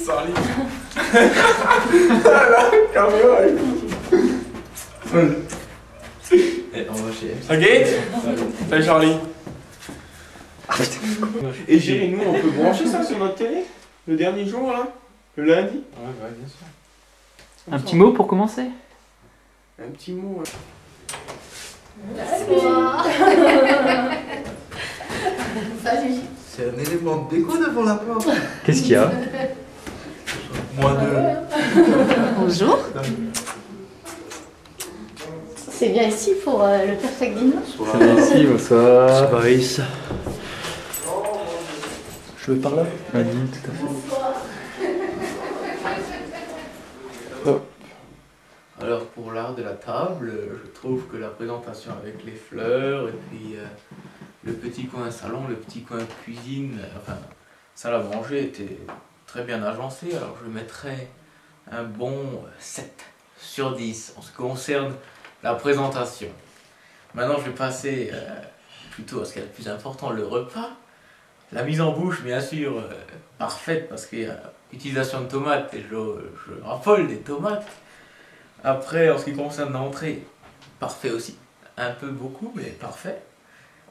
Salut. Voilà, caméra. Et on va chez Ok. Salut Charlie. Et Géry, nous on peut brancher ça sur notre télé? Le dernier jour là? Le lundi? Ouais, bien sûr. Un petit mot pour commencer? Un petit mot. Salut. C'est un élément de déco devant la porte. Qu'est-ce qu'il y a? Moins deux. Bonjour. C'est bien ici pour le perfect dinner. Merci, bonsoir. Boris. Je vais par là. Vas-y, tout à fait. Alors pour l'art de la table, je trouve que la présentation avec les fleurs et puis le petit coin salon, le petit coin cuisine, enfin salle à manger était très bien agencé. Alors je mettrais un bon 7 sur 10 en ce qui concerne la présentation. Maintenant je vais passer plutôt à ce qui est le plus important, le repas. La mise en bouche bien sûr parfaite parce qu'il y a utilisation de tomates et je raffole des tomates. Après, en ce qui concerne l'entrée, parfait aussi. Un peu beaucoup, mais parfait.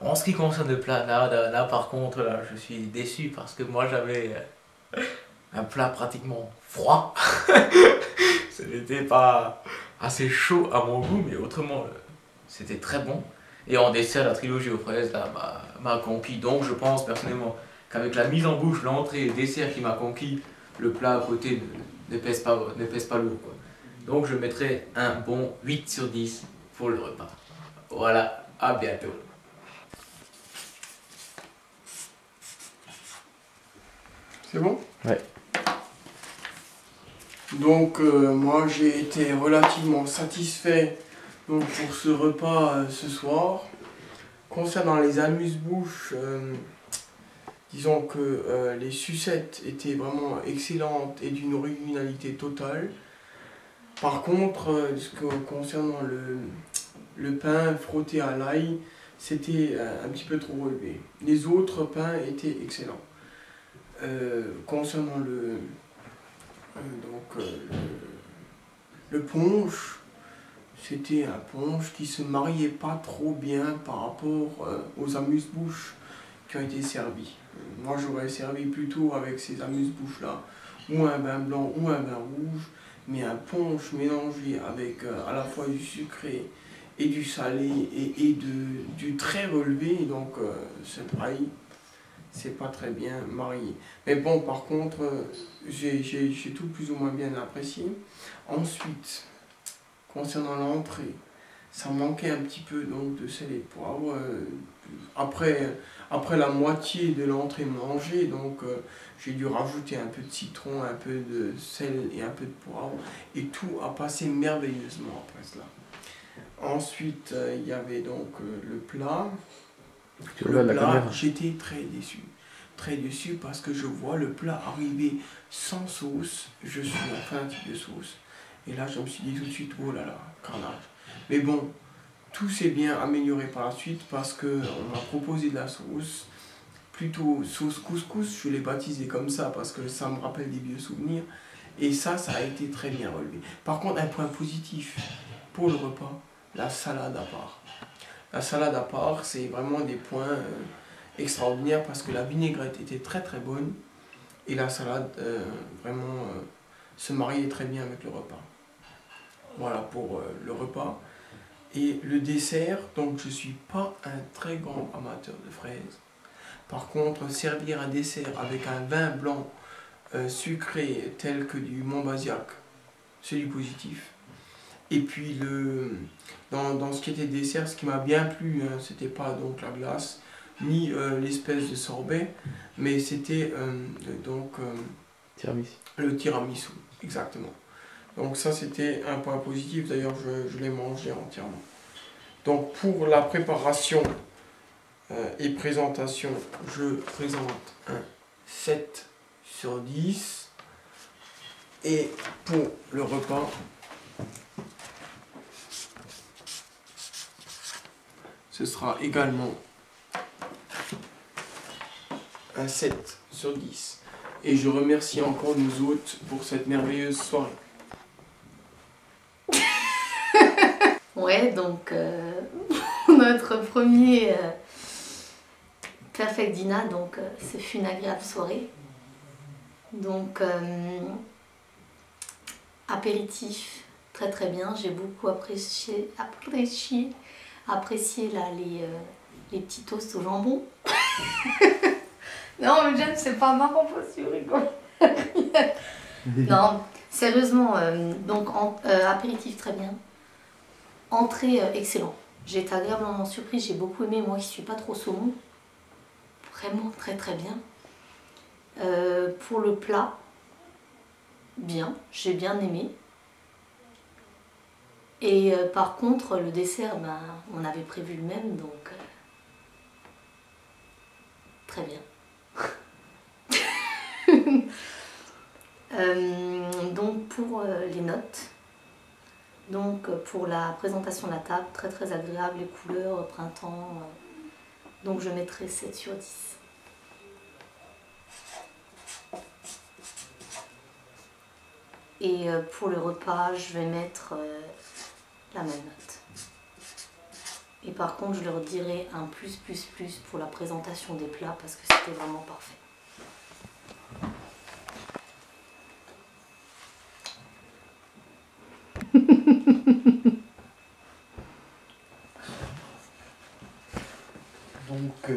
En ce qui concerne le plat, là par contre, là, je suis déçu parce que moi j'avais un plat pratiquement froid. Ce n'était pas assez chaud à mon goût, mais autrement, c'était très bon. Et en dessert, la trilogie aux fraises m'a conquis. Donc je pense personnellement qu'avec la mise en bouche, l'entrée et le dessert qui m'a conquis, le plat à côté ne pèse pas lourd, quoi. Donc je mettrai un bon 8 sur 10 pour le repas. Voilà, à bientôt. C'est bon? Ouais. Donc moi j'ai été relativement satisfait donc, pour ce repas ce soir. Concernant les amuse-bouches, disons que les sucettes étaient vraiment excellentes et d'une originalité totale. Par contre, concernant le pain frotté à l'ail, c'était un petit peu trop relevé. Les autres pains étaient excellents. Concernant le punch, c'était un punch qui se mariait pas trop bien par rapport aux amuse-bouches qui ont été servis. Moi j'aurais servi plutôt avec ces amuse-bouches là, ou un vin blanc ou un vin rouge, mais un punch mélangé avec à la fois du sucré et du salé et du très relevé, donc c'est pareil. C'est pas très bien marié. Mais bon, par contre, j'ai tout plus ou moins bien apprécié. Ensuite, concernant l'entrée, ça manquait un petit peu donc de sel et de poivre. Après la moitié de l'entrée mangée, donc j'ai dû rajouter un peu de citron, un peu de sel et un peu de poivre. Et tout a passé merveilleusement après cela. Ensuite, il y avait donc le plat. J'étais très déçu. Très déçu parce que je vois le plat arriver sans sauce. Je suis en fanatique de sauce. Et là, je me suis dit tout de suite, oh là là, carnage. Mais bon, tout s'est bien amélioré par la suite parce qu'on m'a proposé de la sauce. Plutôt sauce couscous, je l'ai baptisé comme ça parce que ça me rappelle des vieux souvenirs. Et ça a été très bien relevé. Par contre, un point positif pour le repas, la salade à part. La salade à part, c'est vraiment des points extraordinaires parce que la vinaigrette était très très bonne et la salade vraiment se mariait très bien avec le repas. Voilà pour le repas. Et le dessert, donc je ne suis pas un très grand amateur de fraises. Par contre, servir un dessert avec un vin blanc sucré tel que du Montbazillac, c'est du positif. Et puis dans ce qui était dessert, ce qui m'a bien plu, hein, c'était pas donc la glace, ni l'espèce de sorbet, mais c'était le tiramisu, exactement. Donc ça c'était un point positif, d'ailleurs je l'ai mangé entièrement. Donc pour la préparation et présentation, je présente un 7 sur 10. Et pour le repas, ce sera également un 7 sur 10. Et je remercie encore nos hôtes pour cette merveilleuse soirée. Ouais, donc notre premier Perfect Dinner, donc ce fut une agréable soirée. Donc apéritif, très très bien. J'ai beaucoup apprécié là, les petits toasts au jambon. Non, mais Jen, c'est pas marrant parce que tu rigoles. Non, sérieusement, donc apéritif très bien. Entrée excellent. J'ai été agréablement surprise, j'ai beaucoup aimé, moi qui suis pas trop saumon. Vraiment très très bien. Pour le plat, bien, j'ai bien aimé. Et par contre, le dessert, ben, on avait prévu le même, donc très bien. Donc pour les notes, donc pour la présentation de la table, très très agréable, les couleurs, printemps, donc je mettrai 7 sur 10. Et pour le repas, je vais mettre la même note. Et par contre, je leur dirai un plus pour la présentation des plats parce que c'était vraiment parfait. Donc,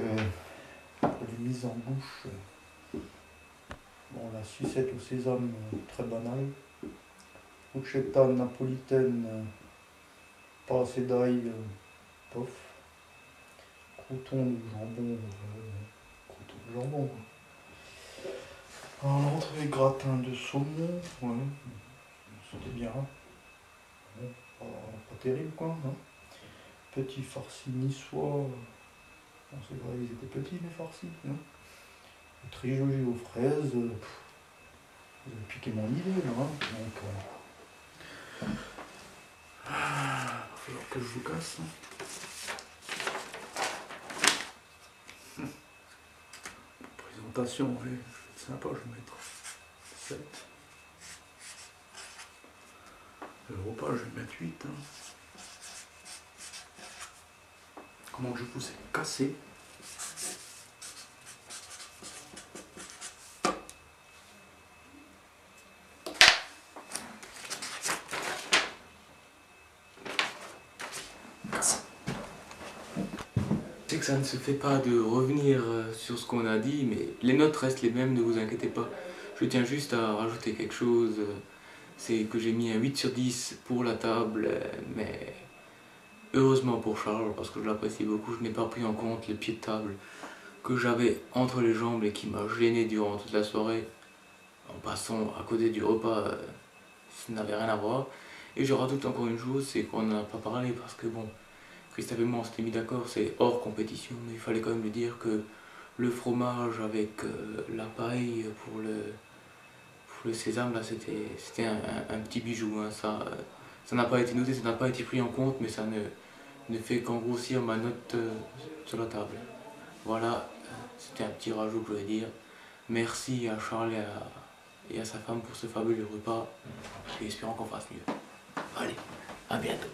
pour les mises en bouche, bon, la sucette au sésame, très banale. Bruschetta napolitaine, pas assez d'ail, pof. Crouton de jambon, Alors, l'entrée, gratin de saumon, ouais, c'était bien. Bon, pas terrible quoi. Hein. Petit farci niçois. Bon, c'est vrai, ils étaient petits les farcis. Hein. Trijoji aux fraises. Vous avez piqué mon idée là. Hein. Donc, il va falloir que je vous casse. Hein. Présentation, ouais, je vais être sympa, je vais mettre 7. Le repas, je vais mettre 8. Hein. Comment je vous ai cassé. C'est que ça ne se fait pas de revenir sur ce qu'on a dit, mais les notes restent les mêmes, ne vous inquiétez pas. Je tiens juste à rajouter quelque chose, c'est que j'ai mis un 8 sur 10 pour la table, mais heureusement pour Charles, parce que je l'apprécie beaucoup, je n'ai pas pris en compte le pied de table que j'avais entre les jambes et qui m'a gêné durant toute la soirée. En passant à côté du repas, ça n'avait rien à voir. Et je rajoute encore une chose, c'est qu'on n'en a pas parlé parce que bon, Christophe et moi on s'était mis d'accord, c'est hors compétition, mais il fallait quand même lui dire que le fromage avec la paille pour le sésame, là c'était un petit bijou. Hein. Ça n'a pas été noté, ça n'a pas été pris en compte, mais ça ne fait qu'engrossir ma note sur la table. Voilà, c'était un petit rajout que je voulais dire. Merci à Charles et à sa femme pour ce fabuleux repas, et espérons qu'on fasse mieux. Allez, à bientôt.